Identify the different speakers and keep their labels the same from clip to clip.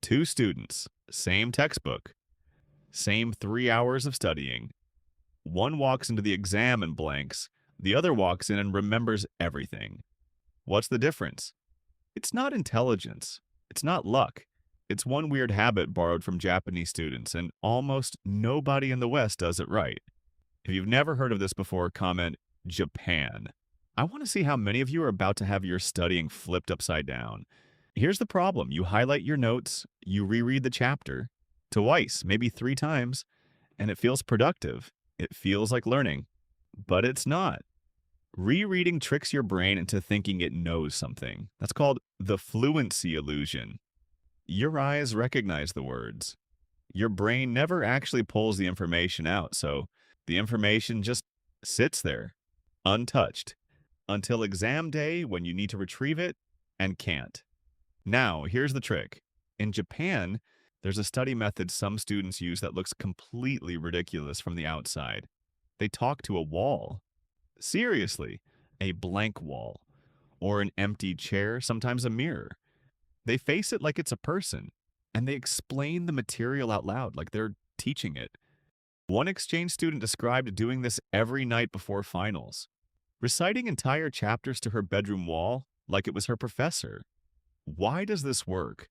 Speaker 1: Two students, same textbook, same 3 hours of studying. One walks into the exam and blanks, the other walks in and remembers everything. What's the difference? It's not intelligence. It's not luck. It's one weird habit borrowed from Japanese students, and almost nobody in the West does it right. If you've never heard of this before, comment Japan. I want to see how many of you are about to have your studying flipped upside down. Here's the problem. You highlight your notes, you reread the chapter twice, maybe 3 times, and it feels productive. It feels like learning, but it's not. Rereading tricks your brain into thinking it knows something. That's called the fluency illusion. Your eyes recognize the words. Your brain never actually pulls the information out, so the information just sits there, untouched, until exam day when you need to retrieve it and can't. Now, here's the trick. In Japan, there's a study method some students use that looks completely ridiculous from the outside. They talk to a wall. Seriously, a blank wall, or an empty chair, sometimes a mirror. They face it like it's a person, and they explain the material out loud like they're teaching it. One exchange student described doing this every night before finals, reciting entire chapters to her bedroom wall like it was her professor. Why does this work?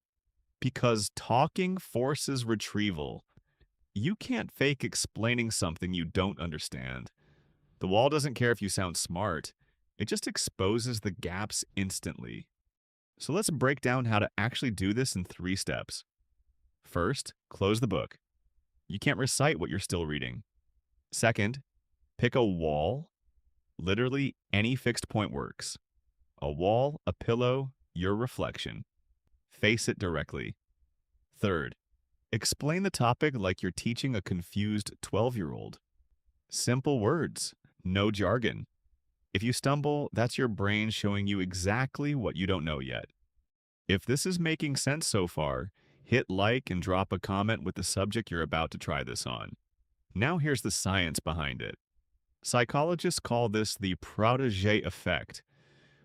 Speaker 1: Because talking forces retrieval. You can't fake explaining something you don't understand. The wall doesn't care if you sound smart. It just exposes the gaps instantly. So let's break down how to actually do this in 3 steps. First, close the book. You can't recite what you're still reading. Second, pick a wall. Literally any fixed point works. A wall, a pillow, your reflection. Face it directly. Third, explain the topic like you're teaching a confused 12-year-old. Simple words, no jargon. If you stumble, that's your brain showing you exactly what you don't know yet. If this is making sense so far, hit like and drop a comment with the subject you're about to try this on. Now here's the science behind it. Psychologists call this the Protégé effect.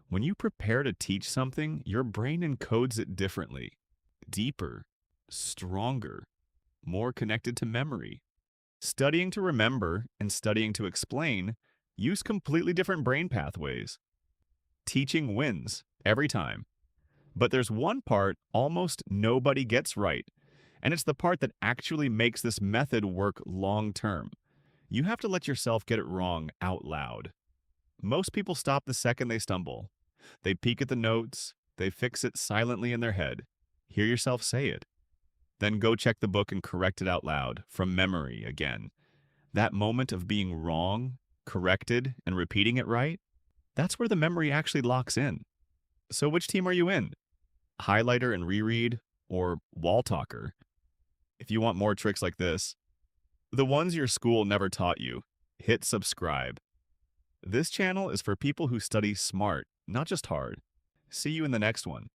Speaker 1: When you prepare to teach something, your brain encodes it differently, deeper, stronger, more connected to memory. Studying to remember and studying to explain use completely different brain pathways. Teaching wins every time. But there's one part almost nobody gets right, and it's the part that actually makes this method work long term. You have to let yourself get it wrong out loud. Most people stop the second they stumble. They peek at the notes, they fix it silently in their head. Hear yourself say it. Then go check the book and correct it out loud, from memory again. That moment of being wrong, corrected, and repeating it right, that's where the memory actually locks in. So which team are you in? Highlighter and reread, or wall talker? If you want more tricks like this, the ones your school never taught you, hit subscribe. This channel is for people who study smart, not just hard. See you in the next one.